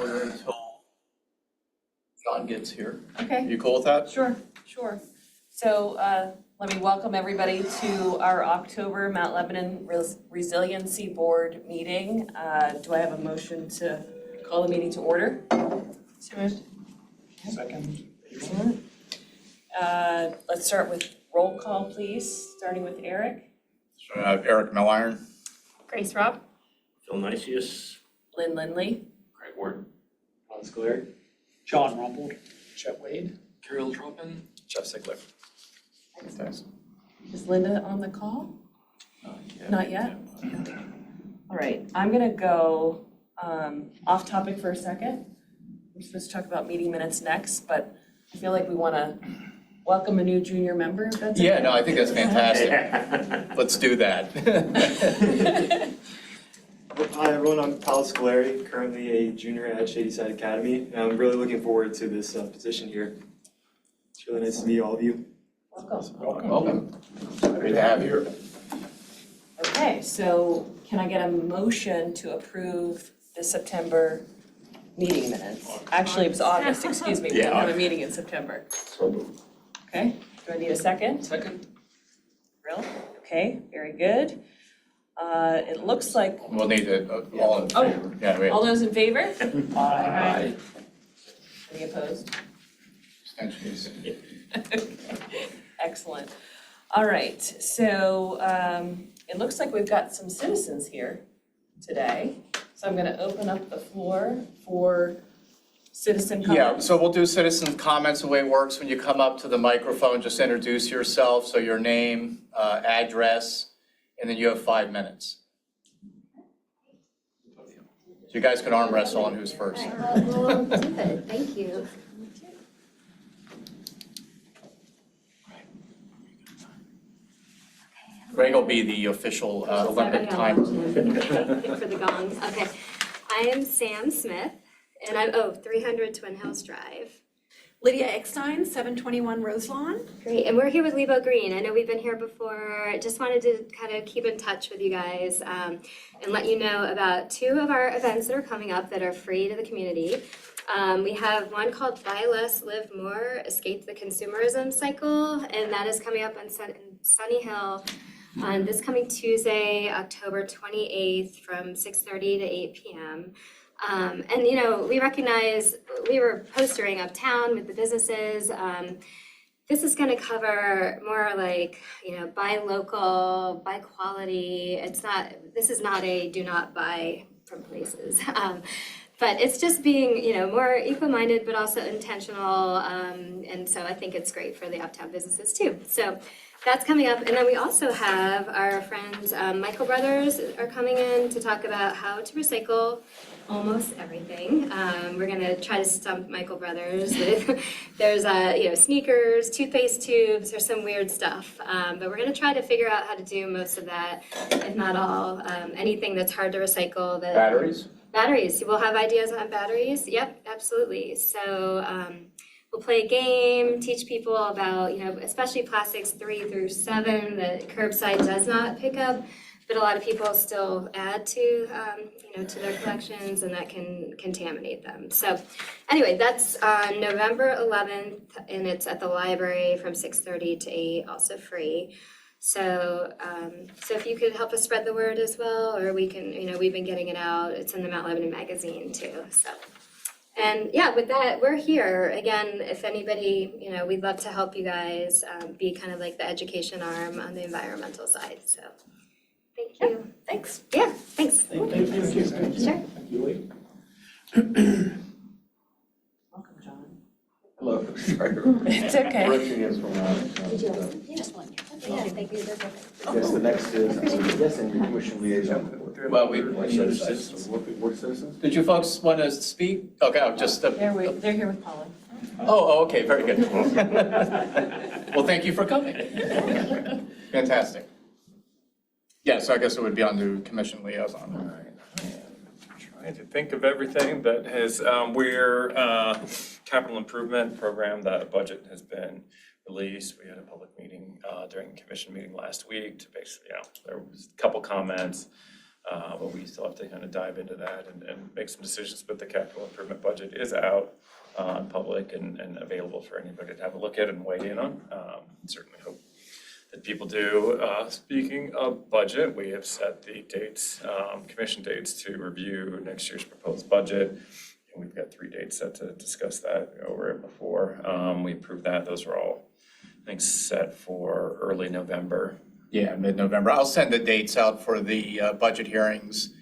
Until John gets here. Okay. You cool with that? Sure. So let me welcome everybody to our October Mount Lebanon Resiliency Board meeting. Do I have a motion to call the meeting to order? So moved. Second. Excellent. Let's start with roll call, please, starting with Eric. So, Eric Milliron. Grace Robb. Phil Nicius. Lynn Lindley. Craig Ward. Ron Scalari. John Rumbold. Chet Wade. Kirill Tropin. Jeff Sigler. Thanks. Is Linda on the call? Not yet? All right, I'm gonna go off topic for a second. We're supposed to talk about meeting minutes next, but I feel like we wanna welcome a new junior member, if that's okay. Yeah, no, I think that's fantastic. Let's do that. Hi everyone, I'm Kyle Scalari, currently a junior at Shadyside Academy, and I'm really looking forward to this position here. It's really nice to meet all of you. Welcome. Happy to have you. Okay, so can I get a motion to approve the September meeting minutes? Actually, it was August, excuse me, we didn't have a meeting in September. Okay, do I need a second? Second. Real? Okay, very good. It looks like, We'll need it all in favor. Yeah, wait. all those in favor? Aye. Any opposed? Abstentions. Excellent. All right, so it looks like we've got some citizens here today. So I'm gonna open up the floor for citizen Yeah, comments. so we'll do citizen comments. The way it works, when you come up to the microphone, just introduce yourself, so your name, address, and then you have 5 minutes. So you guys can arm wrestle on who's first. Well, do it. Thank you. Greg will be the official Olympic time. For the gongs. Okay. I am Sam Smith, and I'm 300 Twin Hills Drive. Lydia Eckstein, 721 Roselawn. Great, and we're here with Lebo Green. I know we've been here before. Just wanted to kind of keep in touch with you guys and let you know about 2 of our events that are coming up that are free to the community. We have one called Buy Less, Live More, Escape the Consumerism Cycle, and that is coming up in Sunny Hill on this coming Tuesday, October 28th from 6:30 to 8 p.m. And you know, we recognize we were postering uptown with the businesses. This is going to cover more like, you know, buy local, buy quality. This is not a do not buy from places. But it's just being, you know, more eco-minded, but also intentional. And so I think it's great for the uptown businesses too. So that's coming up. And then we also have our friends, Michael Brothers are coming in to talk about how to recycle almost everything. We're gonna try to stump Michael Brothers with, there's you know, sneakers, toothpaste tubes, or some weird stuff. But we're gonna try to figure out how to do most of that, if not all. Anything that's hard to recycle. Batteries? Batteries, we'll have ideas on batteries, yep, absolutely. So we'll play a game, teach people about, you know, especially plastics 3 through 7 that curbside does not pick up, but a lot of people still add to, you know, to their collections, and that can contaminate them. So anyway, that's on November 11th, and it's at the library from 6:30 to 8, also free. So, so if you could help us spread the word as well, or we can, you know, we've been getting it out. It's in the Mount Lebanon magazine too. So, and yeah, with that, we're here again. If anybody, you know, we'd love to help you guys be kind of like the education arm on the environmental side. So, thank you. Thanks. Yeah, thanks. Thank you. Sure. Thank you, Lee. Welcome, John. Hello, sorry. It's okay. Correction is from, Just one. Yeah, thank you. That's okay. yes, the next is, yes, and your commission liaison. Well, we, Work citizens? did you folks want to speak? Okay, I'll just, They're here with Polly. oh, okay, very good. Well, thank you for coming. Fantastic. Yeah, so I guess it would be on to commission liaison. All right. Trying to think of everything that has, we're capital improvement program, that budget has been released. We had a public meeting during the commission meeting last week to basically, you know, there was a couple comments. But we still have to kind of dive into that and make some decisions, but the capital improvement budget is out public and available for anybody to have a look at and weigh in on. Certainly hope that people do. Speaking of budget, we have set the dates, commission dates to review next year's proposed budget. And we've got 3 dates set to discuss that. We were it before. We approved that. Those are all, I think, set for early November. Yeah, mid-November. I'll send the dates out for the budget hearings.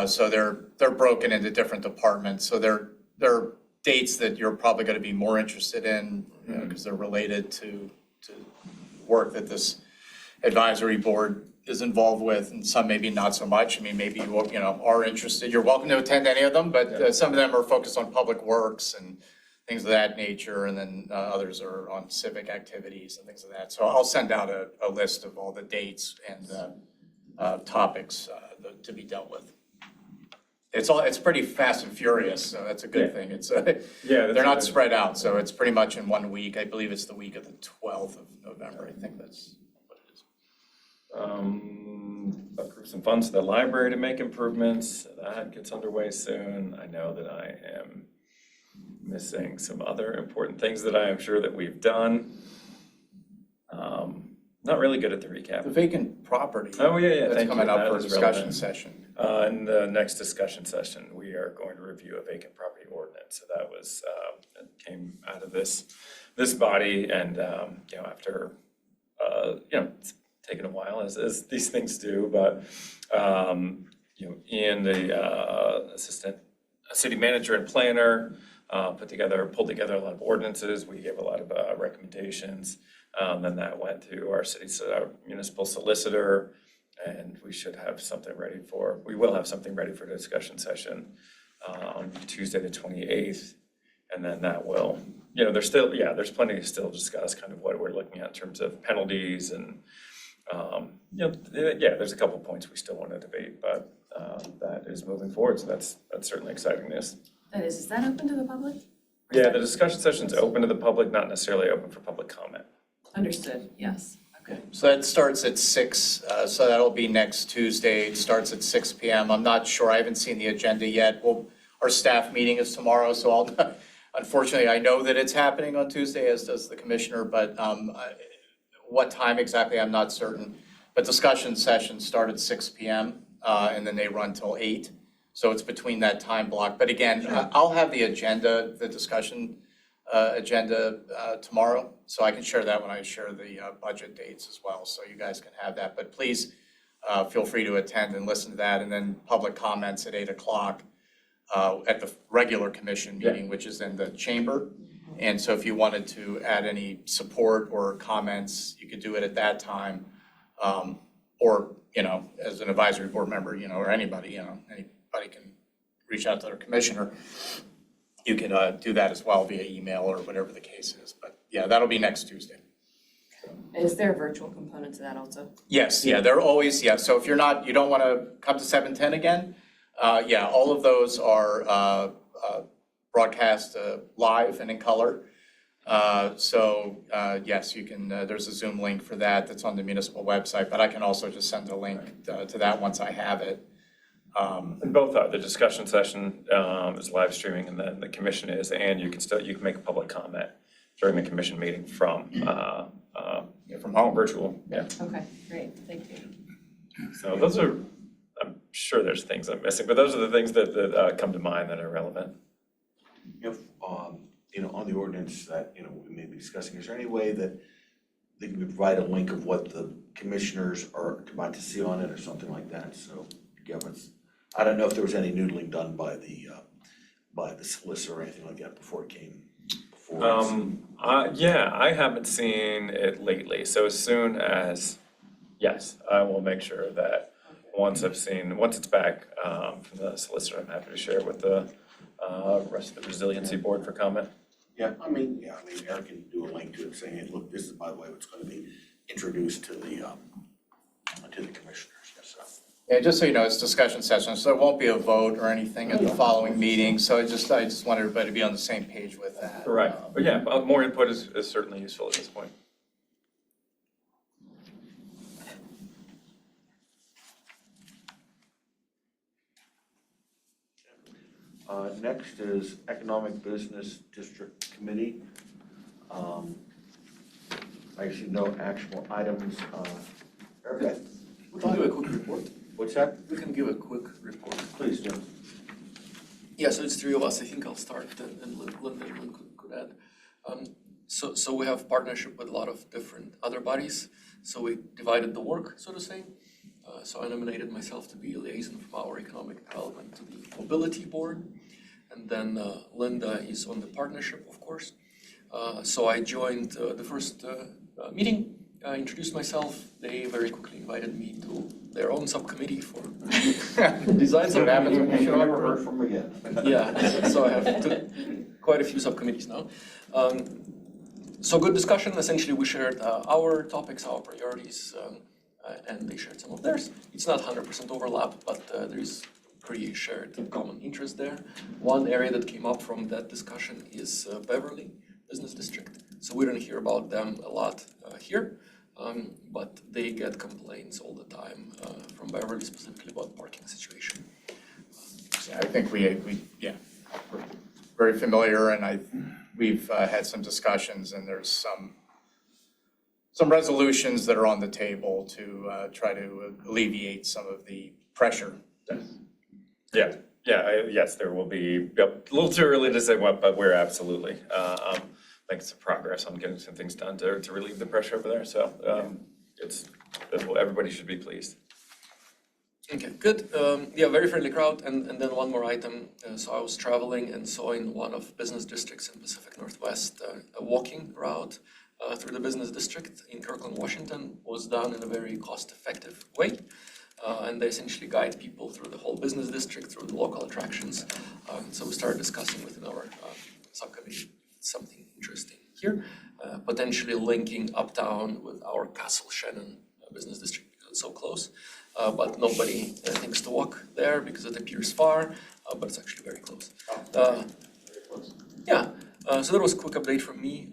So they're broken into different departments. So they're dates that you're probably going to be more interested in, because they're related to work that this advisory board is involved with, and some maybe not so much. I mean, maybe you are interested. You're welcome to attend any of them, but some of them are focused on public works and things of that nature, and then others are on civic activities and things of that. So I'll send out a list of all the dates and topics to be dealt with. It's pretty fast and furious, so that's a good thing. It's they're not spread out, so it's pretty much in 1 week. I believe it's the week of the 12th of November. I think that's what it is. Approve some funds to the library to make improvements. That gets underway soon. I know that I am missing some other important things that I am sure that we've done. Not really good at the recap. The vacant property. Oh, yeah, That's thank you. coming up That for a is discussion relevant. session. In the next discussion session, we are going to review a vacant property ordinance. So that was, that came out of this body, and, after, it's taken a while as these things do, but, Ian, the assistant city manager and planner, pulled together a lot of ordinances. We gave a lot of recommendations. Then that went to our municipal solicitor, and we will have something ready for discussion session on Tuesday the 28th. And then that will, there's plenty to still discuss kind of what we're looking at in terms of penalties and, there's a couple points we still want to debate, but that is moving forward. So that's certainly exciting news. Is that open to the public? Yeah, the discussion session's open to the public, not necessarily open for public comment. Understood, yes, okay. So that starts at 6, so that'll be next Tuesday. It starts at 6 p.m. I'm not sure, I haven't seen the agenda yet. Our staff meeting is tomorrow, so unfortunately, I know that it's happening on Tuesday, as does the commissioner, but what time exactly, I'm not certain. But discussion sessions start at 6 p.m. And then they run till 8. So it's between that time block. But again, I'll have the agenda, the discussion agenda tomorrow. So I can share that when I share the budget dates as well. So you guys can have that. But please feel free to attend and listen to that. And then public comments at 8 o'clock at the regular commission meeting, which is in the chamber. And so if you wanted to add any support or comments, you could do it at that time. Or, as an advisory board member, or anybody, anybody can reach out to their commissioner. You can do that as well via email or whatever the case is. But yeah, that'll be next Tuesday. Is there a virtual component to that also? Yes, they're always, so if you don't want to come to 710 again, all of those are broadcast live and in color. Yes, you can, there's a Zoom link for that that's on the municipal website, but I can also just send a link to that once I have it. And both are, the discussion session is live streaming, and then the commission is, and you can make a public comment during the commission meeting from home, virtual, Okay, great, thank you. So those are, I'm sure there's things I'm missing, but those are the things that come to mind that are relevant. If, on the ordinance that, we may be discussing, is there any way that they can provide a link of what the commissioners are about to see on it or something like that? So, I don't know if there was any noodling done by the solicitor or anything like that before it came before us. I haven't seen it lately, so as soon as, yes, I will make sure that once it's back from the solicitor, I'm happy to share it with the rest of the Resiliency Board for comment. Eric can do a link to it saying, hey, look, this is, by the way, what's going to be introduced to the commissioners, yes, so. Yeah, just so you know, it's discussion session, so there won't be a vote or anything at the following meeting. So I just want everybody to be on the same page with that. Right, but more input is certainly useful at this point. Next is Economic Business District Committee. I see no actual items. Erica, We can give a quick report. what's that? We can give a quick report. Please do. Yeah, so it's three of us. I think I'll start and Linda could add. So we have partnership with a lot of different other bodies. So we divided the work, so to say. So I nominated myself to be a liaison from our economic development to the mobility board. And then Linda is on the partnership, of course. So I joined the first meeting, introduced myself. They very quickly invited me to their own subcommittee for design. So what happens when you show up? Never heard from them again. Yeah, so I have quite a few subcommittees now. So good discussion. Essentially, we shared our topics, our priorities, and they shared some of theirs. It's not 100% overlap, but there is pretty shared common interest there. One area that came up from that discussion is Beverly Business District. So we don't hear about them a lot here, but they get complaints all the time from Beverly specifically about parking situation. Yeah, I think we're very familiar, and we've had some discussions, and there's some resolutions that are on the table to try to alleviate some of the pressure. Yes, there will be, a little too early to say what, but we're absolutely making some progress on getting some things done to relieve the pressure over there, so everybody should be pleased. Okay, good. Very friendly crowd. And then one more item. So I was traveling and saw in one of business districts in Pacific Northwest, a walking route through the business district in Kirkland, Washington was done in a very cost-effective way. And they essentially guide people through the whole business district, through the local attractions. So we started discussing within our subcommittee something interesting here, potentially linking uptown with our Castle Shannon business district because it's so close. But nobody thinks to walk there because it appears far, but it's actually very close. So that was a quick update from me.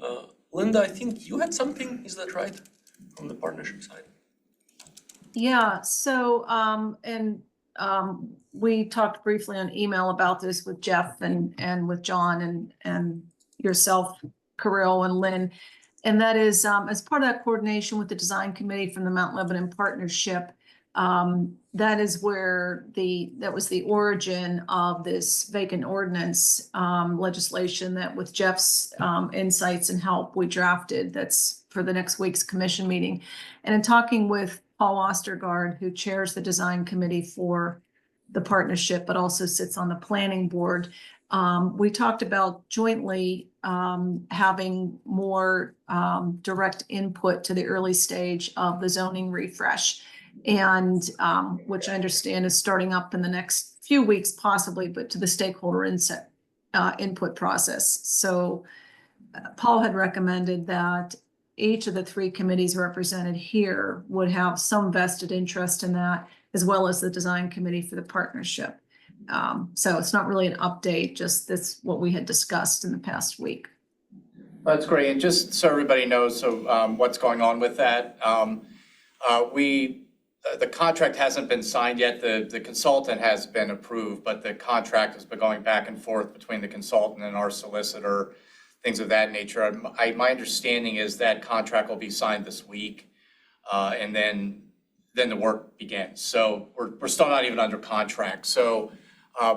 Linda, I think you had something, is that right, from the partnership side? Yeah, so, we talked briefly on email about this with Jeff and with John and yourself, Kirill and Lynn. And that is, as part of that coordination with the design committee from the Mount Lebanon Partnership, that is where that was the origin of this vacant ordinance legislation that with Jeff's insights and help we drafted. That's for the next week's commission meeting. And in talking with Paul Ostergaard, who chairs the design committee for the partnership, but also sits on the planning board, we talked about jointly having more direct input to the early stage of the zoning refresh. And which I understand is starting up in the next few weeks possibly, but to the stakeholder input process. So Paul had recommended that each of the three committees represented here would have some vested interest in that, as well as the design committee for the partnership. So it's not really an update, just this what we had discussed in the past week. That's great, and just so everybody knows, what's going on with that. The contract hasn't been signed yet. The consultant has been approved, but the contract has been going back and forth between the consultant and our solicitor, things of that nature. My understanding is that contract will be signed this week, and then the work begins. So we're still not even under contract. So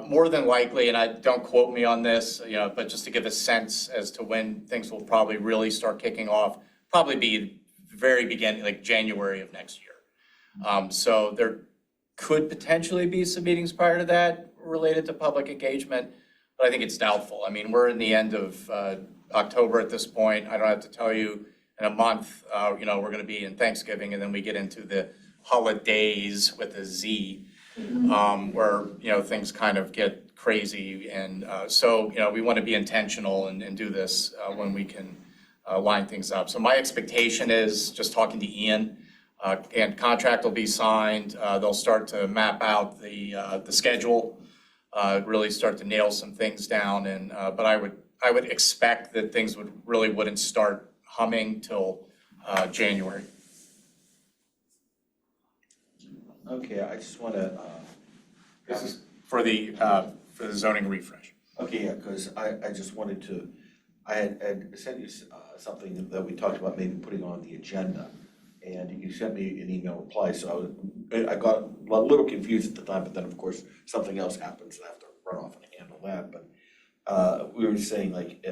more than likely, and don't quote me on this, but just to give a sense as to when things will probably really start kicking off, probably be very beginning, like January of next year. So there could potentially be some meetings prior to that related to public engagement, but I think it's doubtful. I mean, we're in the end of October at this point. I don't have to tell you, in a month, we're going to be in Thanksgiving, and then we get into the holidays with a Z, where, things kind of get crazy. And so, we want to be intentional and do this when we can line things up. So my expectation is, just talking to Ian, and contract will be signed. They'll start to map out the schedule, really start to nail some things down. And but I would expect that things wouldn't start humming till January. Okay, I just want to. This is for for the zoning refresh. Okay, yeah, because I just wanted to, I had sent you something that we talked about maybe putting on the agenda. And you sent me an email reply, so I got a little confused at the time, but then of course, something else happens and I have to run off and handle that. But we were saying like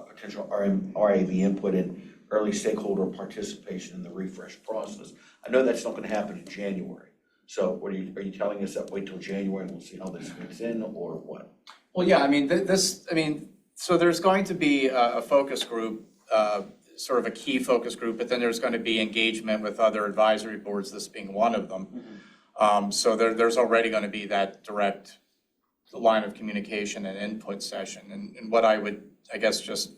potential RAV input and early stakeholder participation in the refresh process. I know that's not gonna happen in January. So what are you telling us that wait till January and we'll see how this fits in or what? Well, yeah, I mean, so there's going to be a focus group, sort of a key focus group, but then there's going to be engagement with other advisory boards, this being one of them. So there's already going to be that direct line of communication and input session. And what I would, I guess, just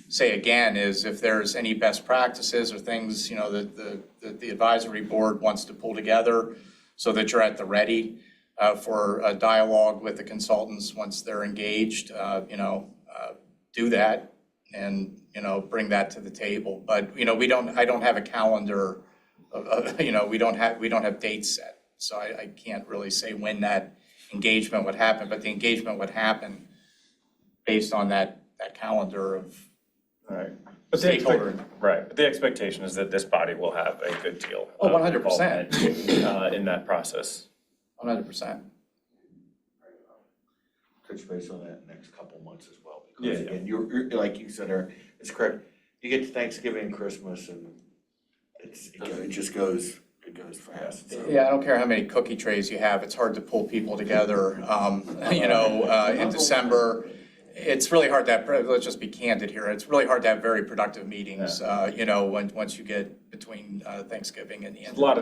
say again is if there's any best practices or things, you know, that the advisory board wants to pull together so that you're at the ready for a dialogue with the consultants once they're engaged, do that and, bring that to the table. But, I don't have a calendar we don't have dates set. So I can't really say when that engagement would happen, but the engagement would happen based on that calendar of Right. stakeholder. Right, but the expectation is that this body will have a good deal. Oh, of 100%. involvement, in that process. 100%. Touch base on that next couple months as well. Because Yeah. again, you're like you said, Eric, it's correct. You get to Thanksgiving and Christmas and it just goes fast. So. Yeah, I don't care how many cookie trays you have, it's hard to pull people together. In December, it's really hard to have, let's just be candid here, it's really hard to have very productive meetings, once you get between Thanksgiving and the end. There's a lot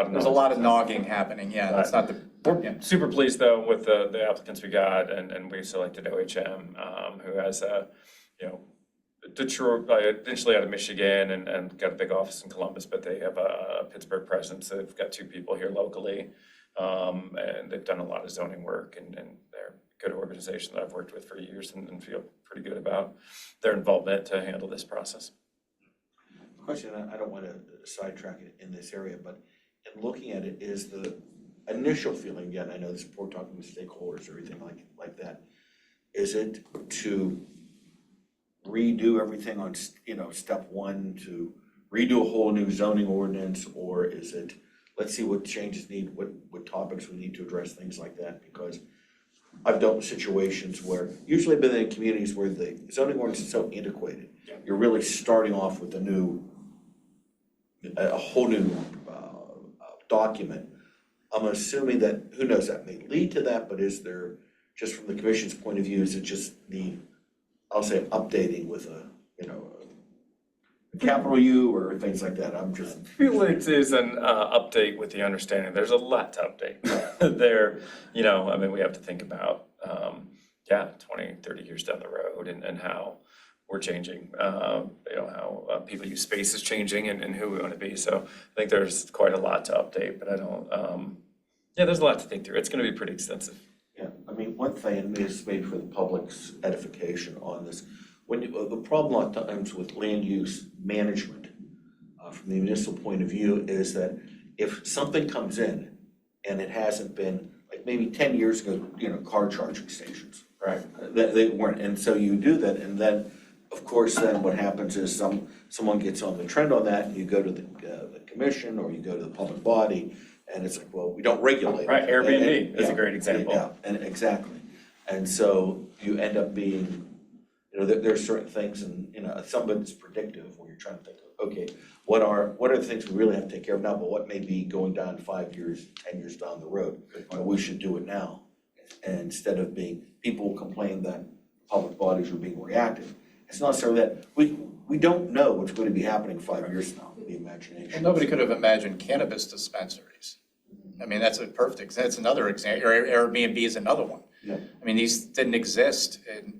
of There's a lot of nogging happening, yeah, that's not the, yeah. Super pleased though with the applicants we got and we selected OHM, who has Detroit, initially out of Michigan and got a big office in Columbus, but they have a Pittsburgh presence. They've got 2 people here locally, and they've done a lot of zoning work and they're a good organization that I've worked with for years and feel pretty good about their involvement to handle this process. Question, I don't want to sidetrack it in this area, but in looking at it, is the initial feeling, again, I know this before talking with stakeholders, everything like that, is it to redo everything on, step one, to redo a whole new zoning ordinance, or is it, let's see what changes need, what topics we need to address, things like that? Because I've dealt with situations where, usually I've been in communities where the zoning ordinance is so antiquated, you're really starting off with a whole new document. I'm assuming that, who knows, that may lead to that, but is there, just from the commission's point of view, is it just I'll say updating with a capital U or things like that? I'm just. I feel it is an update with the understanding there's a lot to update there. We have to think about, 20, 30 years down the road and how we're changing, how people use space is changing and who we want to be. So I think there's quite a lot to update, but I don't, there's a lot to think through. It's going to be pretty extensive. Yeah, one thing, and this is maybe for the public's edification on this, the problem a lot of times with land use management from the municipal point of view is that if something comes in and it hasn't been, like maybe 10 years ago, car charging stations. Right. They weren't, and so you do that, and then, of course, then what happens is someone gets on the trend on that, and you go to the commission or you go to the public body, and it's like, well, we don't regulate it. Right, Airbnb is a great example. Yeah, and exactly. And so you end up being, there's certain things and, some of it's predictive where you're trying to think, okay, what are the things we really have to take care of now, but what may be going down 5 years, 10 years down the road? We should do it now. And instead of people complain that public bodies are being reactive. It's not necessarily that, we don't know what's going to be happening 5 years from now, the imagination. Well, nobody could have imagined cannabis dispensaries. That's a perfect, that's another example, Airbnb is another one. Yeah. These didn't exist in,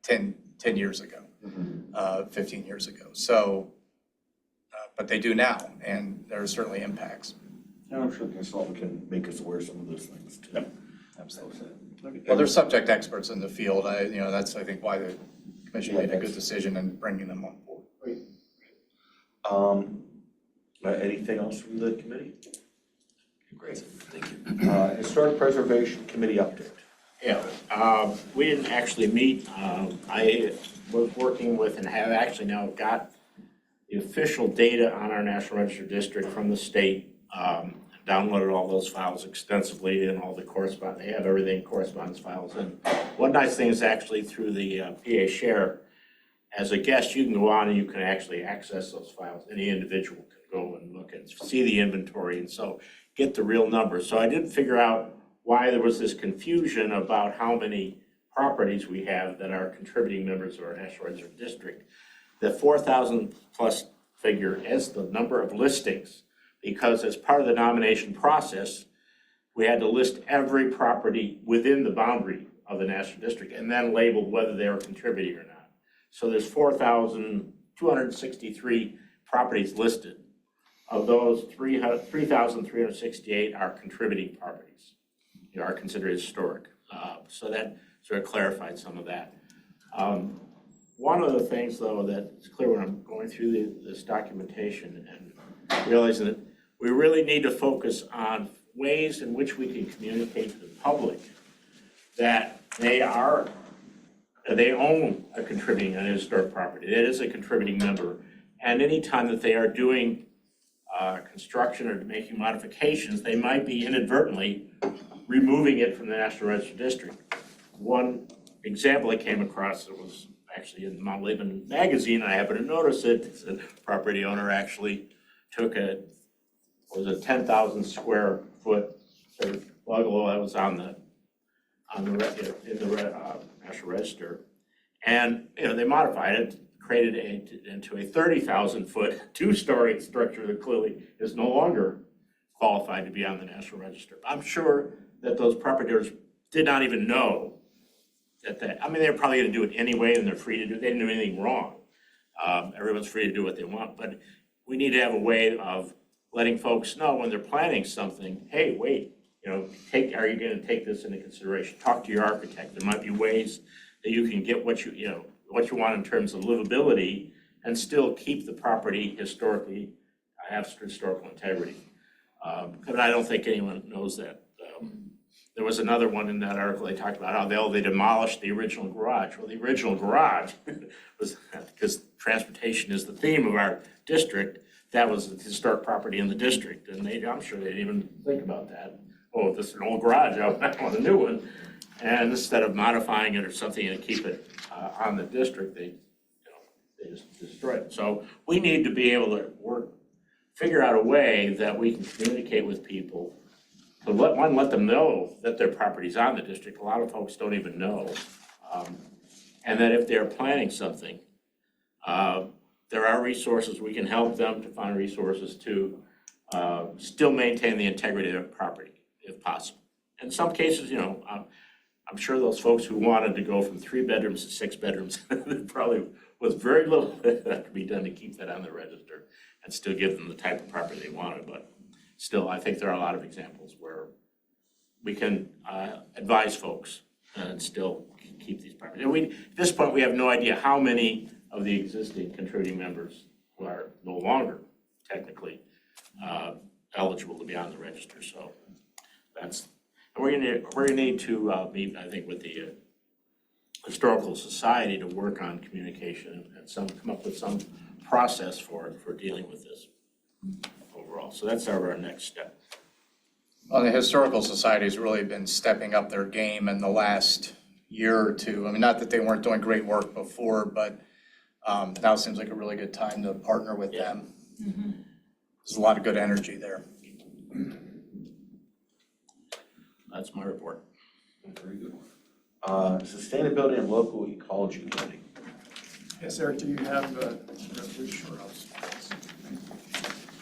10 years ago, 15 years ago. So, but they do now, and there are certainly impacts. And I'm sure the consultant can make us aware of some of those things too. Yep, absolutely. Well, they're subject experts in the field. That's, I think, why the commission made a good decision in bringing them on board. Anything else from the committee? Great. Great, thank you. Historic Preservation Committee update. Yeah, we didn't actually meet. I was working with and have actually now got the official data on our National Register district from the state. Downloaded all those files extensively and all the correspondence. They have everything correspondence files. And one nice thing is actually through the PA Share, as a guest, you can go on and you can actually access those files. Any individual can go and look and see the inventory and so get the real numbers. So I did figure out why there was this confusion about how many properties we have that are contributing members of our National Register district. The 4,000 plus figure is the number of listings, because as part of the nomination process, we had to list every property within the boundary of the National District and then label whether they were contributing or not. So there's 4,263 properties listed. Of those, 3,368 are contributing properties, are considered historic. So that sort of clarified some of that. One of the things, though, that's clear when I'm going through this documentation and realizing that we really need to focus on ways in which we can communicate to the public that they own a contributing an historic property. It is a contributing member. And anytime that they are doing construction or making modifications, they might be inadvertently removing it from the National Register District. One example I came across, it was actually in Mount Laban magazine, I happened to notice it. The property owner actually took a 10,000 square foot sort of bungalow that was in the National Register, and they modified it, created it into a 30,000 foot two-story structure that clearly is no longer qualified to be on the National Register. I'm sure that those property owners did not even know that they're probably going to do it anyway, and they're free to do it. They didn't do anything wrong. Everyone's free to do what they want, but we need to have a way of letting folks know when they're planning something, hey, wait, are you going to take this into consideration? Talk to your architect. There might be ways that you can get what you want in terms of livability and still keep the property have historical integrity. But I don't think anyone knows that. There was another one in that article, they talked about how they demolished the original garage. Well, the original garage was, because transportation is the theme of our district, that was the historic property in the district. And I'm sure they didn't even think about that. Oh, this is an old garage, I want a new one. And instead of modifying it or something and keep it on the district, they just destroy it. So we need to be able to figure out a way that we can communicate with people to let them know that their property's on the district. A lot of folks don't even know. And that if they're planning something, there are resources, we can help them to find resources to still maintain the integrity of their property if possible. In some cases, I'm sure those folks who wanted to go from 3 bedrooms to 6 bedrooms, there probably was very little that could be done to keep that on the register and still give them the type of property they wanted. But still, I think there are a lot of examples where we can advise folks and still keep these properties. And at this point, we have no idea how many of the existing contributing members who are no longer technically eligible to be on the register. So we're gonna need to meet, I think, with the Historical Society to work on communication and come up with some process for dealing with this overall. So that's our next step. Well, the Historical Society has really been stepping up their game in the last year or two. I mean, not that they weren't doing great work before, but now seems like a really good time to partner with them. Mm-hmm. There's a lot of good energy there. That's my report. Very good. Sustainability and Local Ecology Committee. Yes, Eric, do you have a resolution?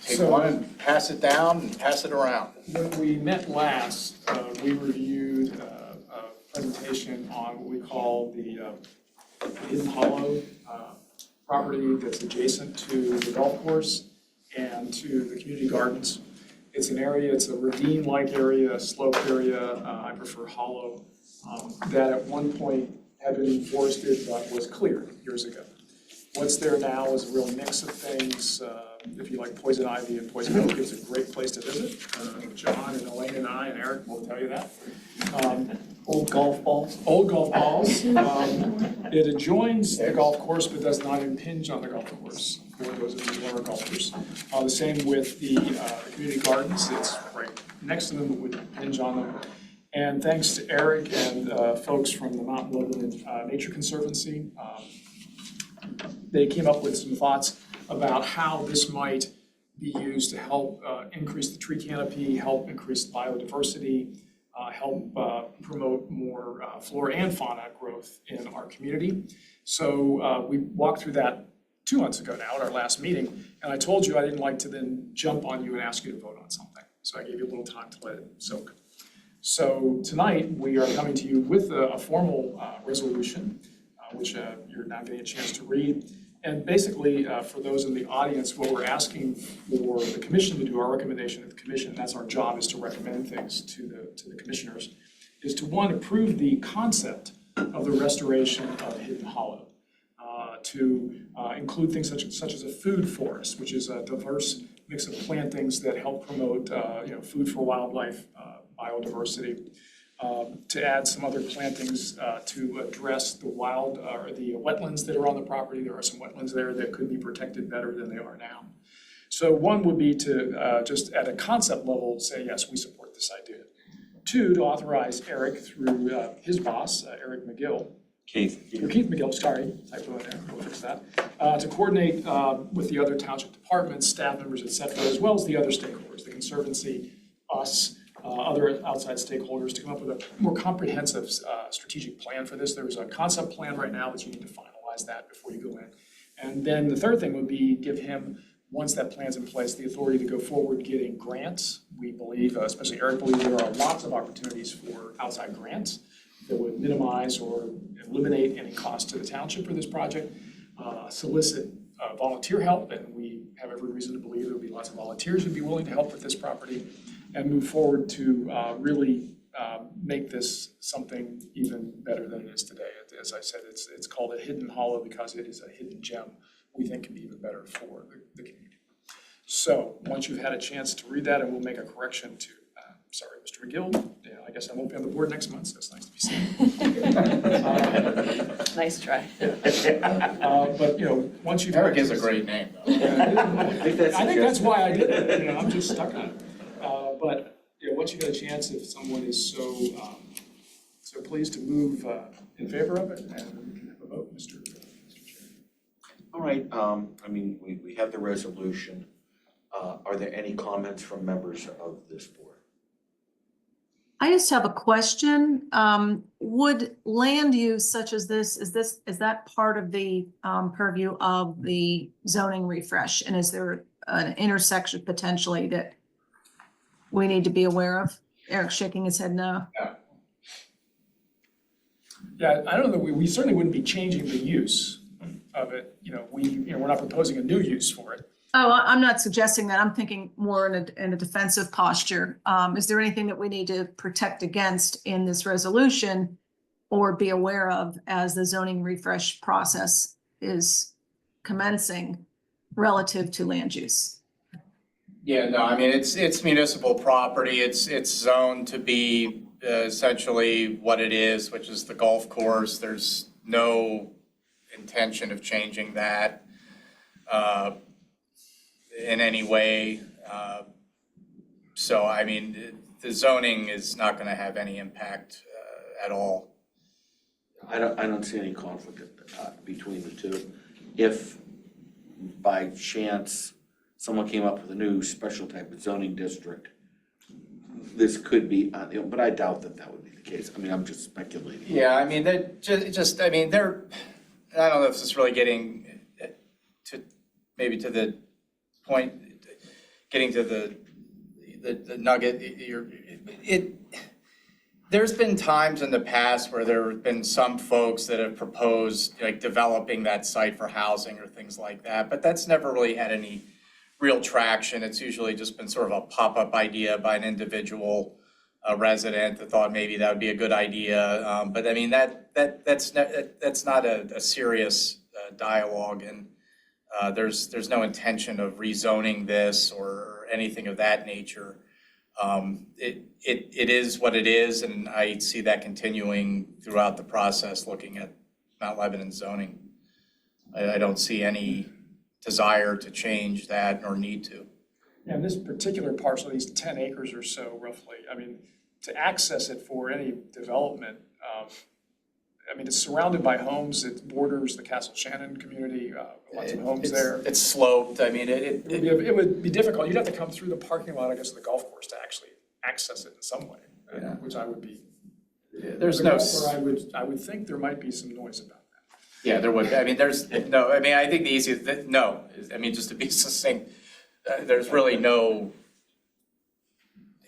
Take one and pass it down and pass it around. When we met last, we reviewed a presentation on what we call the Hidden Hollow property that's adjacent to the golf course and to the community gardens. It's a ravine-like area, a sloped area, I prefer hollow, that at one point had been forested but was cleared years ago. What's there now is a real mix of things, If you like poison ivy and poison oak, it's a great place to visit. John and Elaine and I and Eric will tell you that. Old golf balls. Old golf balls. It adjoins the golf course but does not impinge on the golf course for those of you who are golfers. The same with the community gardens. It's right next to them, it would impinge on them. And thanks to Eric and folks from the Mount Lebanon Nature Conservancy, they came up with some thoughts about how this might be used to help increase the tree canopy, help increase biodiversity, help promote more flora and fauna growth in our community. So we walked through that 2 months ago now at our last meeting, and I told you I didn't like to then jump on you and ask you to vote on something. So I gave you a little time to let it soak. So tonight, we are coming to you with a formal resolution, which you're now getting a chance to read. And basically, for those in the audience, what we're asking for the commission to do, our recommendation to the commission, that's our job, is to recommend things to the commissioners, is to, one, approve the concept of the restoration of Hidden Hollow, to include things such as a food forest, which is a diverse mix of plantings that help promote food for wildlife, biodiversity, to add some other plantings to address the wild or the wetlands that are on the property. There are some wetlands there that could be protected better than they are now. So one would be to just at a concept level say, yes, we support this idea. Two, to authorize Eric through his boss, Eric McGill, Keith. Keith McGill, sorry, typo in there, we'll fix that, to coordinate with the other township departments, staff members, et cetera, as well as the other stakeholders, the Conservancy, us, other outside stakeholders, to come up with a more comprehensive strategic plan for this. There's a concept plan right now, but you need to finalize that before you go in. And then the third thing would be give him, once that plan's in place, the authority to go forward getting grants. We believe, especially Eric believes, there are lots of opportunities for outside grants that would minimize or eliminate any cost to the township for this project, solicit volunteer help, and we have every reason to believe there will be lots of volunteers who'd be willing to help with this property, and move forward to really make this something even better than it is today. As I said, it's called a hidden hollow because it is a hidden gem we think can be even better for the community. So once you've had a chance to read that, and we'll make a correction to, sorry, Mr. McGill, yeah, I guess I won't be on the board next month, so it's nice to be seen. Nice try. But once you've. Eric is a great name, though. I think that's why I did it, I'm just stuck on it. But once you get a chance, if someone is so pleased to move in favor of it, and we can have a vote, Mr. Chair. All right, we have the resolution. Are there any comments from members of this board? I just have a question. Would land use such as this, is that part of the purview of the zoning refresh? And is there an intersection potentially that we need to be aware of? Eric's shaking his head no. Yeah, I don't know, we certainly wouldn't be changing the use of it. We're not proposing a new use for it. Oh, I'm not suggesting that. I'm thinking more in a defensive posture. Is there anything that we need to protect against in this resolution or be aware of as the zoning refresh process is commencing relative to land use? Yeah, no, I mean, it's municipal property. It's zoned to be essentially what it is, which is the golf course. There's no intention of changing that in any way. So, I mean, the zoning is not going to have any impact at all. I don't see any conflict between the two. If by chance someone came up with a new special type of zoning district, this could be, but I doubt that would be the case. I mean, I'm just speculating. Yeah, I mean, I don't know if this is really getting to the point, getting to the nugget. There's been times in the past where there have been some folks that have proposed like developing that site for housing or things like that, but that's never really had any real traction. It's usually just been sort of a pop-up idea by an individual resident that thought maybe that would be a good idea. But I mean, that's not a serious dialogue. And There's no intention of rezoning this or anything of that nature. It is what it is, and I see that continuing throughout the process, looking at Mount Lebanon zoning. I don't see any desire to change that nor need to. And this particular parcel, these 10 acres or so roughly, I mean, to access it for any development, I mean, it's surrounded by homes, it borders the Castle Shannon community, lots of homes there. It's sloped, I mean, It would be difficult, you'd have to come through the parking lot, I guess, of the golf course to actually access it in some way, Yeah. which I would be. there's no. I would think there might be some noise about that. Yeah, there would, I mean, there's, no, I mean, I think the easiest, no, I mean, just to be succinct, there's really no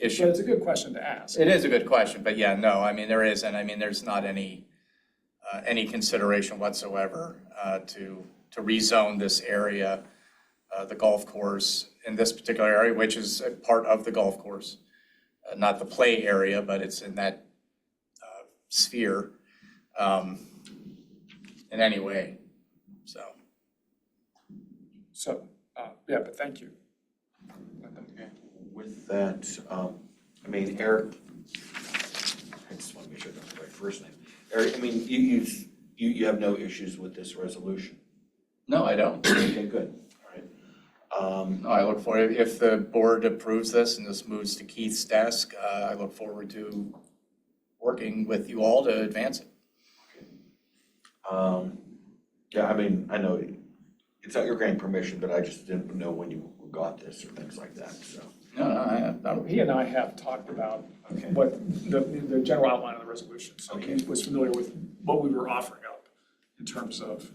But issue. it's a good question to ask. It is a good question, but yeah, no, I mean, there isn't, I mean, there's not any consideration whatsoever to rezone this area, the golf course in this particular area, which is a part of the golf course. Not the play area, but it's in that sphere in any way, so. So, yeah, but thank you. With that, I mean, Eric, I just want to make sure I got the right first name. Eric, I mean, you have no issues with this resolution? No, I don't. Okay, good, all right. No, I look forward, if the board approves this and this moves to Keith's desk, I look forward to working with you all to advance it. Yeah, I mean, I know it's not your granting permission, but I just didn't know when you got this or things like that, so. No, He and I have talked about Okay. what the general outline of the resolution. So he Okay. was familiar with what we were offering up in terms of,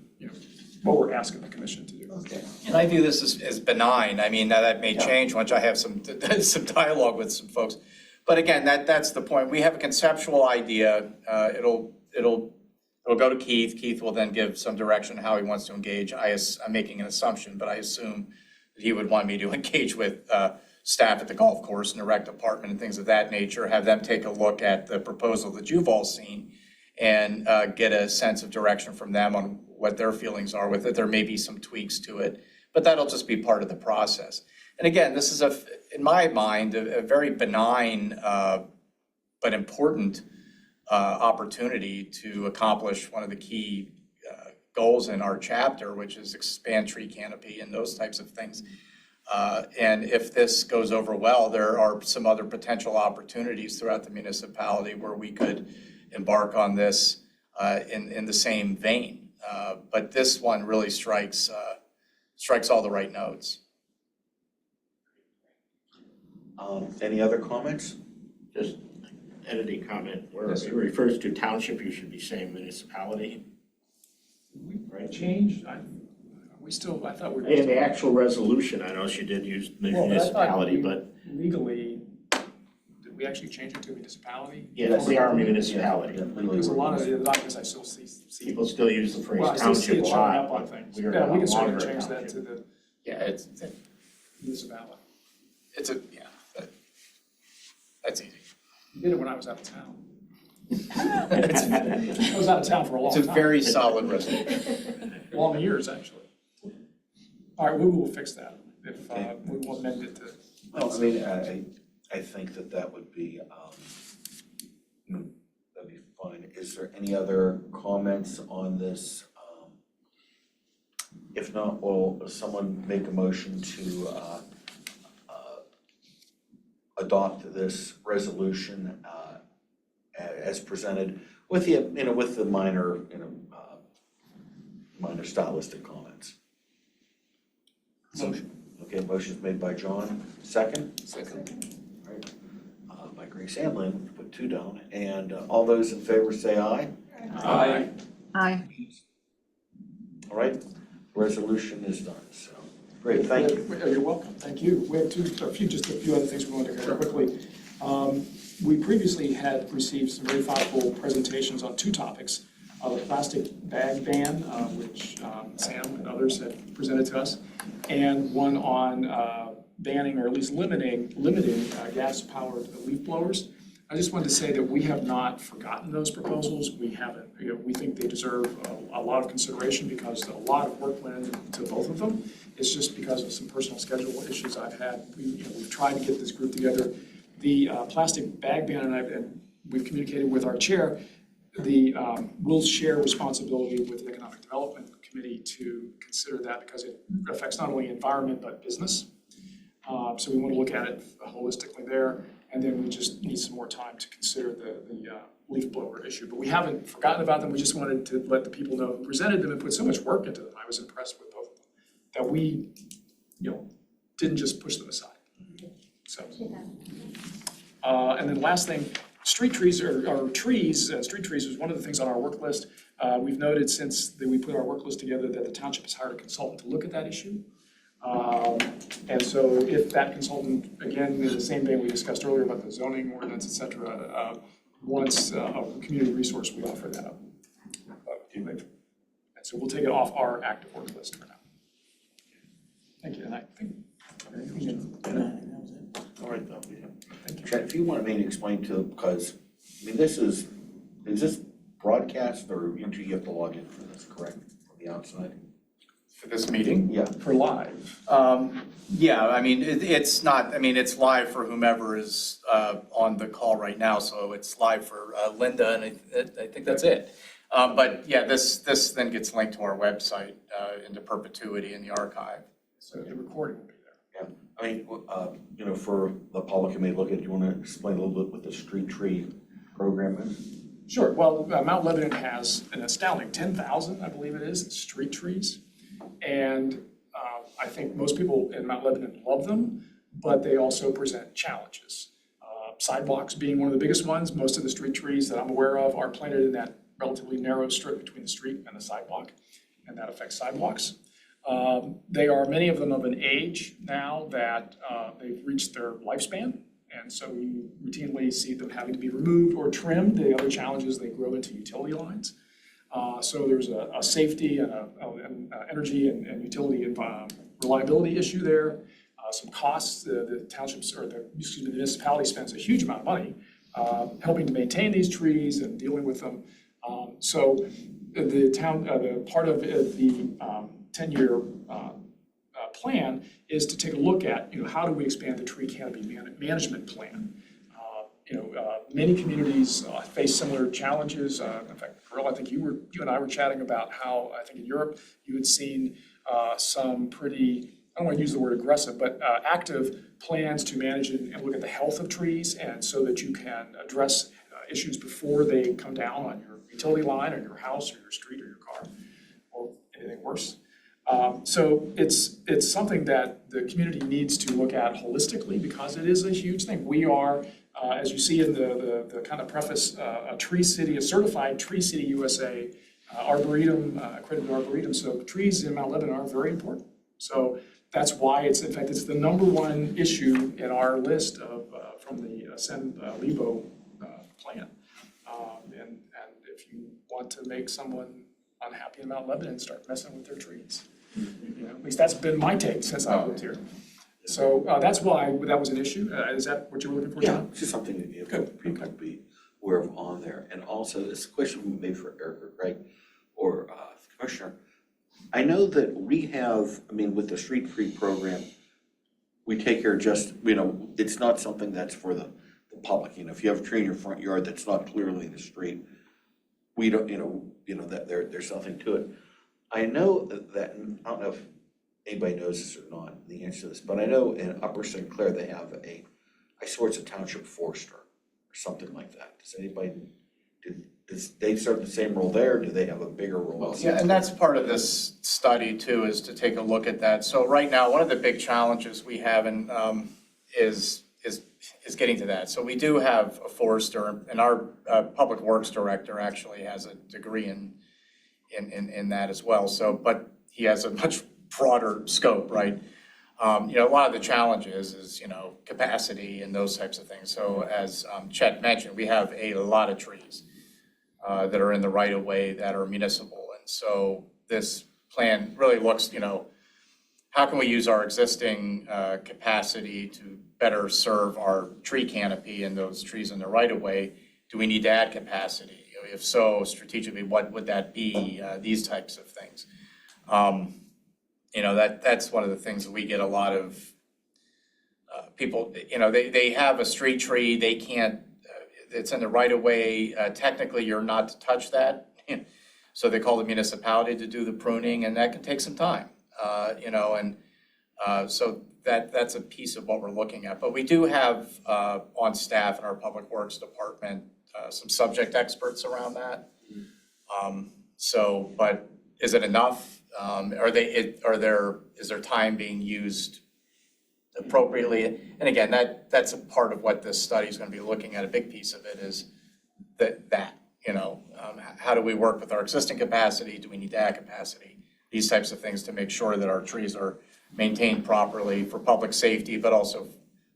what we're asking the commission to do. Okay. and I view this as benign. I mean, now that may change once I have some dialogue with some folks. But again, that's the point. We have a conceptual idea. It'll go to Keith. Keith will then give some direction how he wants to engage. I'm making an assumption, but I assume that he would want me to engage with staff at the golf course and the rec department and things of that nature, have them take a look at the proposal that you've all seen and get a sense of direction from them on what their feelings are with it. There may be some tweaks to it, but that'll just be part of the process. And again, this is in my mind, a very benign but important opportunity to accomplish one of the key goals in our chapter, which is expand tree canopy and those types of things. And if this goes over well, there are some other potential opportunities throughout the municipality where we could embark on this in the same vein. But this one really strikes all the right notes. Any other comments? Just editing comment, where it refers to township, you should be saying municipality. We changed, I thought we were. In the actual resolution, I know she did use municipality, but Legally, did we actually change it to municipality? yes, we are a municipality. Because a lot of the documents I still see. People still use the Well, phrase I still see township it a showing lot, up on but things. we are Yeah, no we can certainly longer a change that township. to the Yeah, municipality. that's easy. You did it when I was out of town. I was out of town for a long It's time. a very solid resolution. Long years, actually. All right, we will fix that if, Okay. we will amend it to. Well, I mean, I think that would be, that'd be fine. Is there any other comments on this? If not, will someone make a motion to adopt this resolution as presented with the minor, minor stylistic comments? Motion. Okay, motion's made by John, second? Second. All right, by Grace and Lynn, put two down, and all those in favor say aye. Aye. Aye. All right, resolution is done, so, great, thank you. You're welcome, thank you. We have just a few other things we want to go over quickly. We previously had received some very thoughtful presentations on two topics. The plastic bag ban, which Sam and others had presented to us, and one on banning or at least limiting gas-powered leaf blowers. I just wanted to say that we have not forgotten those proposals. We haven't, we think they deserve a lot of consideration because a lot of work went into both of them. It's just because of some personal schedule issues I've had. We've tried to get this group together. The plastic bag ban, and we've communicated with our chair, we'll share responsibility with the Economic Development Committee to consider that because it affects not only environment but business. So we want to look at it holistically there. And then we just need some more time to consider the leaf blower issue. But we haven't forgotten about them. We just wanted to let the people know who presented them and put so much work into them. I was impressed with both of them, that we, didn't just push them aside. So, and then last thing, street trees street trees was one of the things on our work list. We've noted since we put our work list together that the township has hired a consultant to look at that issue. And so if that consultant, again, in the same vein we discussed earlier about the zoning ordinance, et cetera, wants a community resource, we offer that up. And so we'll take it off our active work list for now. Thank you, and I think. All right, though, yeah. Chad, if you want to maybe explain to, because, is this broadcast or you have to log in for this, correct, from the outside? For this meeting? Yeah. For live. Yeah, it's not, it's live for whomever is on the call right now, so it's live for Linda, and I think that's it. But yeah, this then gets linked to our website into perpetuity in the archive. So the recording will be there. Yeah, for the public who may look at, do you want to explain a little bit what the street tree program is? Sure, well, Mount Lebanon has an astounding 10,000, I believe it is, street trees. And I think most people in Mount Lebanon love them, but they also present challenges. Sidewalks being one of the biggest ones. Most of the street trees that I'm aware of are planted in that relatively narrow strip between the street and the sidewalk, and that affects sidewalks. Many of them of an age now that they've reached their lifespan, and so you routinely see them having to be removed or trimmed. The other challenge is they grow into utility lines. So there's a safety and an energy and utility reliability issue there. Some costs, the townships or the municipality spends a huge amount of money helping to maintain these trees and dealing with them. So the part of the 10-year plan is to take a look at, how do we expand the tree canopy management plan? Many communities face similar challenges. In fact, Carol, I think you and I were chatting about how I think in Europe you had seen some pretty, I don't want to use the word aggressive, but active plans to manage and look at the health of trees, and so that you can address issues before they come down on your utility line or your house or your street or your car or anything worse. So it's something that the community needs to look at holistically because it is a huge thing. We are, as you see in the kind of preface, a certified Tree City USA Arboretum, accredited Arboretum. So trees in Mount Lebanon are very important. So that's why it's the #1 issue in our list from the Ascend Lebo plan. And if you want to make someone unhappy in Mount Lebanon, start messing with their trees. At least that's been my take since I lived here. So that's why that was an issue. Is that what you were looking for, John? Yeah, it's just something that people could be aware of on there. And also, this question maybe for Eric or Greg or the Commissioner. I know that we have, with the street tree program, we take care of just, it's not something that's for the public. If you have a tree in your front yard that's not clearly in the street, we don't, that there's something to it. I know that, I don't know if anybody knows this or not, the answer to this, but I know in Upper St. Clair, they have I swear it's a township forester or something like that. Does anybody, does they serve the same role there? Do they have a bigger role? Yeah, and that's part of this study too, is to take a look at that. So right now, one of the big challenges we have is getting to that. So we do have a forester, and our public works director actually has a degree in that as well. So, but he has a much broader scope, right? A lot of the challenges is, capacity and those types of things. So as Chet mentioned, we have a lot of trees that are in the right of way that are municipal. And so this plan really looks, how can we use our existing capacity to better serve our tree canopy and those trees in the right of way? Do we need to add capacity? If so, strategically, what would that be? These types of things. That's one of the things that we get a lot of people, they have a street tree, they can't, it's in the right of way, technically you're not to touch that. So they call the municipality to do the pruning, and that can take some time, so that's a piece of what we're looking at. But we do have on staff in our Public Works Department some subject experts around that. But is it enough? Is there time being used appropriately? And again, that's a part of what this study is going to be looking at. A big piece of it is how do we work with our existing capacity? Do we need to add capacity? These types of things to make sure that our trees are maintained properly for public safety, but also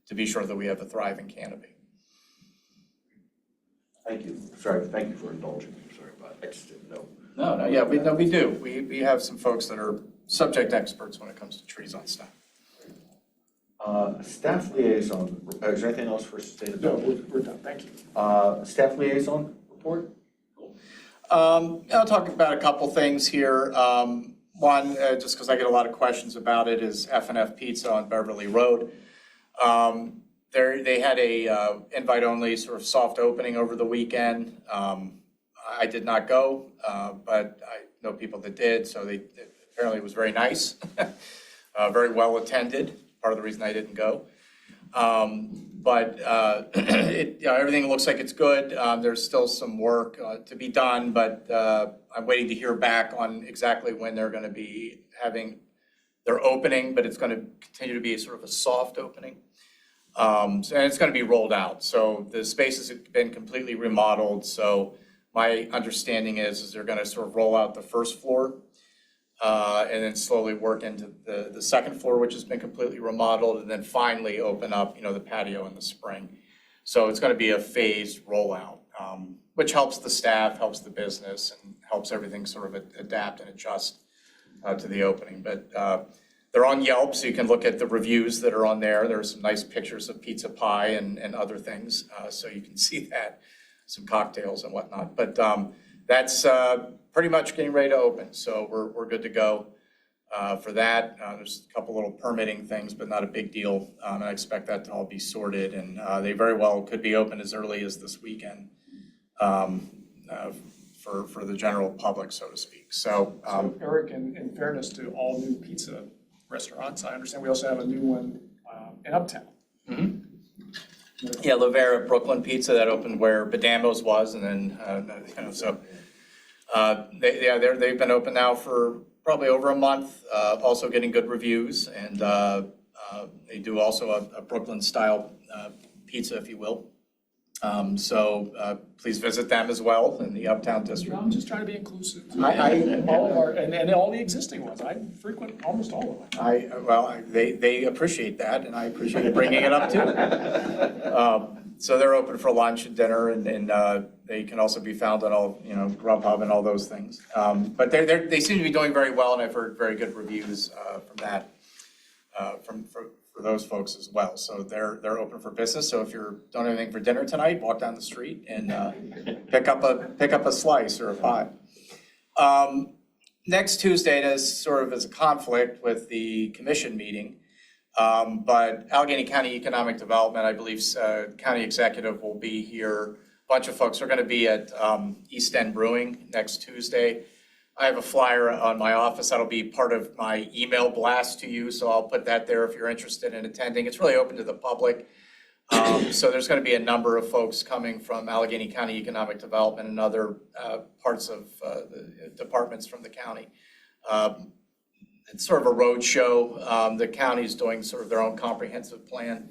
to be sure that we have a thriving canopy. Thank you. Sorry, thank you for indulging me. Sorry about it. I just didn't know. No, yeah, we do. We have some folks that are subject experts when it comes to trees on staff. Staff liaison, is there anything else for No, sustainability? we're done, thank you. Staff liaison report? I'll talk about a couple things here. One, just because I get a lot of questions about it, is F&F Pizza on Beverly Road. They had a invite-only sort of soft opening over the weekend. I did not go, but I know people that did, so apparently it was very nice, very well attended. Part of the reason I didn't go. Everything looks like it's good. There's still some work to be done, but I'm waiting to hear back on exactly when they're going to be having their opening, but it's going to continue to be sort of a soft opening. And it's going to be rolled out. So the space has been completely remodeled. So my understanding is they're going to sort of roll out the first floor and then slowly work into the second floor, which has been completely remodeled, and then finally open up, the patio in the spring. So it's going to be a phased rollout, which helps the staff, helps the business, and helps everything sort of adapt and adjust to the opening. But they're on Yelp, so you can look at the reviews that are on there. There are some nice pictures of pizza pie and other things, so you can see that, some cocktails and whatnot. But that's pretty much getting ready to open, so we're good to go for that. There's a couple little permitting things, but not a big deal. And I expect that to all be sorted, and they very well could be open as early as this weekend for the general public, so to speak. So Eric, in fairness to all new pizza restaurants, I understand we also have a new one in Uptown. Mm-hmm. Yeah, Lavera Brooklyn Pizza that opened where Badamo's was, and then they've been open now for probably over a month. Also getting good reviews, and they do also a Brooklyn style pizza, if you will. Please visit them as well in the Uptown district. I'm just trying to be inclusive. I All of our, and all the existing ones, I frequent almost all of them. They appreciate that, and I appreciate bringing it up too. So they're open for lunch and dinner, and they can also be found on all, Grubhub and all those things. But they seem to be doing very well, and I've heard very good reviews from that, for those folks as well. So they're open for business. So if you're doing anything for dinner tonight, walk down the street and pick up a slice or a pie. Next Tuesday, it is sort of as a conflict with the commission meeting. But Allegheny County Economic Development, I believe, county executive will be here. A bunch of folks are going to be at East End Brewing next Tuesday. I have a flyer on my office that'll be part of my email blast to you, so I'll put that there if you're interested in attending. It's really open to the public. So there's going to be a number of folks coming from Allegheny County Economic Development and other parts of the departments from the county. It's sort of a road show. The county's doing sort of their own comprehensive plan.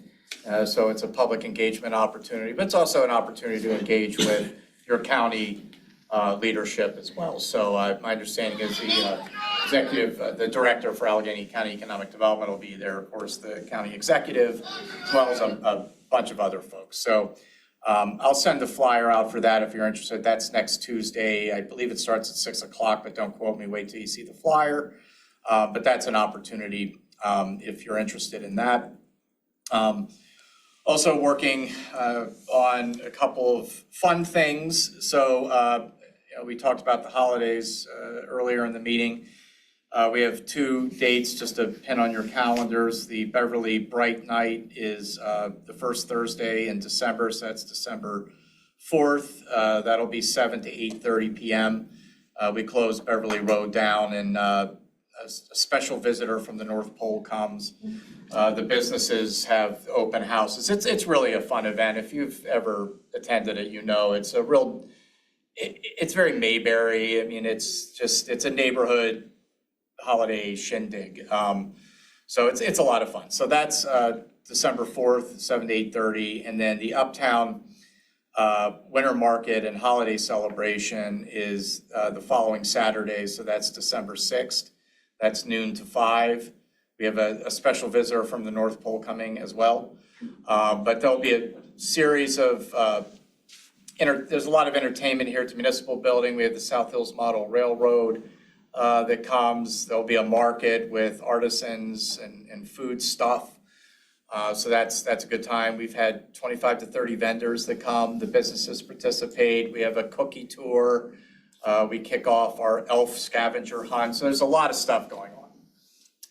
So it's a public engagement opportunity, but it's also an opportunity to engage with your county leadership as well. So my understanding is the director for Allegheny County Economic Development will be there, of course, the county executive, as well as a bunch of other folks. So I'll send the flyer out for that if you're interested. That's next Tuesday. I believe it starts at 6 o'clock, but don't quote me, wait till you see the flyer. But that's an opportunity if you're interested in that. Also working on a couple of fun things. So we talked about the holidays earlier in the meeting. We have 2 dates just to pin on your calendars. The Beverly Bright Night is the first Thursday in December, so that's December 4th. That'll be 7 to 8:30 p.m. We close Beverly Road down, and a special visitor from the North Pole comes. The businesses have open houses. It's really a fun event. If you've ever attended it, you know it's a real. It's very Mayberry. I mean, it's a neighborhood holiday shindig. So it's a lot of fun. So that's December 4th, 7 to 8:30, and then the Uptown Winter Market and Holiday Celebration is the following Saturday, so that's December 6th. That's noon to 5. We have a special visitor from the North Pole coming as well. But there'll be a series of, there's a lot of entertainment here at the Municipal Building. We have the South Hills Model Railroad that comes. There'll be a market with artisans and food stuff. So that's a good time. We've had 25 to 30 vendors that come. The businesses participate. We have a cookie tour. We kick off our elf scavenger hunt. So there's a lot of stuff going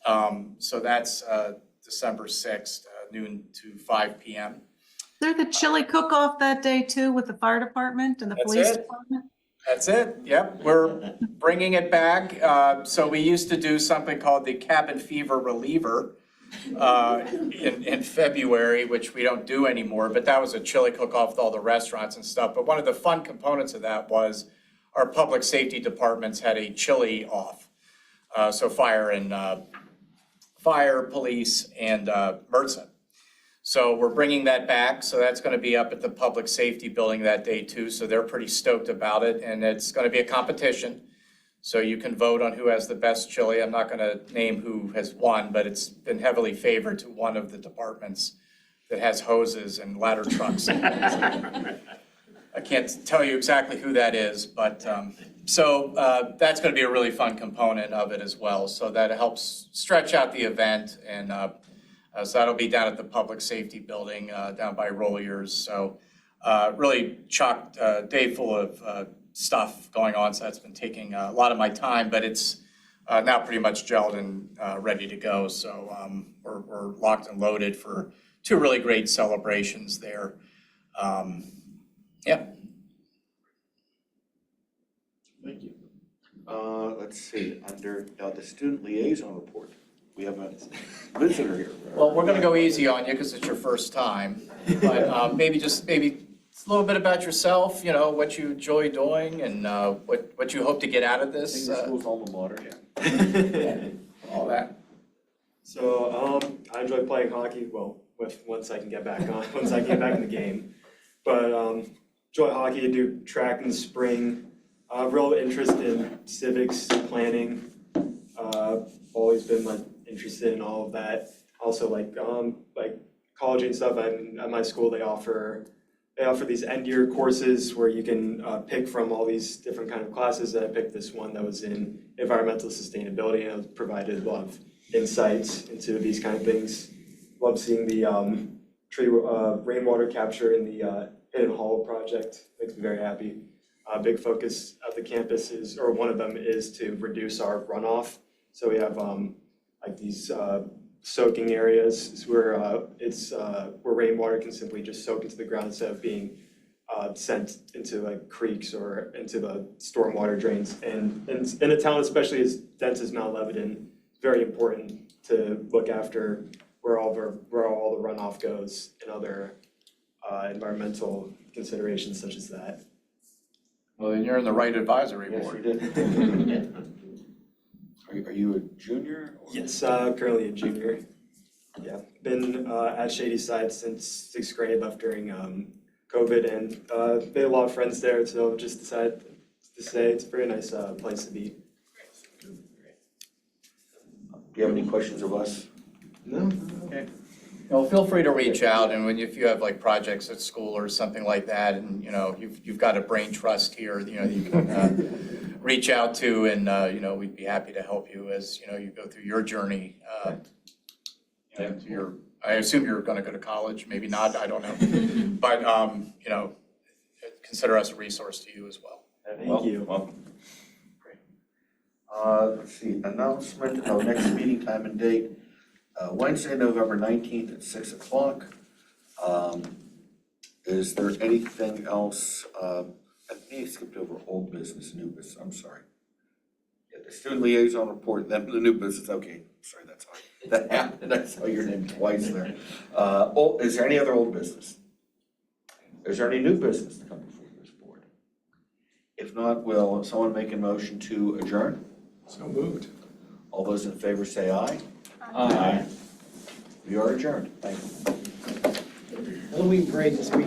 on. So that's December 6th, noon to 5 p.m. There's the chili cook-off that day too with the fire department and the That's police it. department. That's it. Yep, we're bringing it back. So we used to do something called the Cabin Fever Reliever in February, which we don't do anymore, but that was a chili cook-off with all the restaurants and stuff. But one of the fun components of that was our public safety departments had a chili off. So fire, police, and MRSA. So we're bringing that back. So that's going to be up at the public safety building that day too. So they're pretty stoked about it, and it's going to be a competition. So you can vote on who has the best chili. I'm not going to name who has won, but it's been heavily favored to one of the departments that has hoses and ladder trucks. I can't tell you exactly who that is, but so that's going to be a really fun component of it as well. So that helps stretch out the event, and so that'll be down at the public safety building down by Rolliers. So really chocked day full of stuff going on. So that's been taking a lot of my time, but it's now pretty much gelled and ready to go. So we're locked and loaded for 2 really great celebrations there. Yeah. Thank you. Let's see, under the student liaison report, we have a visitor here. Well, we're gonna go easy on you because it's your first time, but maybe a little bit about yourself, you know, what you enjoy doing and what you hope to get out of this. School's alma mater, All that. So I enjoy playing hockey, well, once I can get back in the game. But enjoy hockey, do track in the spring. Real interest in civics, planning. Always been interested in all of that. Also like college and stuff. At my school they offer these end-year courses where you can pick from all these different kind of classes. And I picked this one that was in environmental sustainability, and it provided a lot of insights into these kind of things. Love seeing the rainwater capture in the Hidden Hollow project. Makes me very happy. Big focus of the campus is, or one of them is to reduce our runoff. So we have these soaking areas where where rainwater can simply just soak into the ground instead of being sent into creeks or into the stormwater drains. And in a town especially as dense as Mount Lebanon, it's very important to look after where all the runoff goes and other environmental considerations such as that. Well, then you're in the right advisory Yes, board. you did. Are you a junior? Yes, currently a junior. Yeah, been at Shady Side since 6th grade, left during COVID, and made a lot of friends there, so just decided to stay. It's a very nice place to be. Do you have any questions of us? No. Okay. Well, feel free to reach out, and if you have projects at school or something like that, and you've got a brain trust here, you can reach out to, and we'd be happy to help you as you go through your journey I assume you're gonna go to college, maybe not, I don't know. But, you know, consider us a resource to you as well. Thank you. Welcome. Great. Let's see, announcement of next meeting time and date, Wednesday, November 19th at 6 o'clock. Is there anything else, I think I skipped over old business, new business, I'm sorry. Yeah, the student liaison report, then the new business, okay, sorry, that's hard. That happened, I saw your name twice there. Is there any other old business? Is there any new business to come before this board? If not, will someone make a motion to adjourn? So moved. All those in favor say aye. Aye. We are adjourned, thank you. Halloween parade this weekend.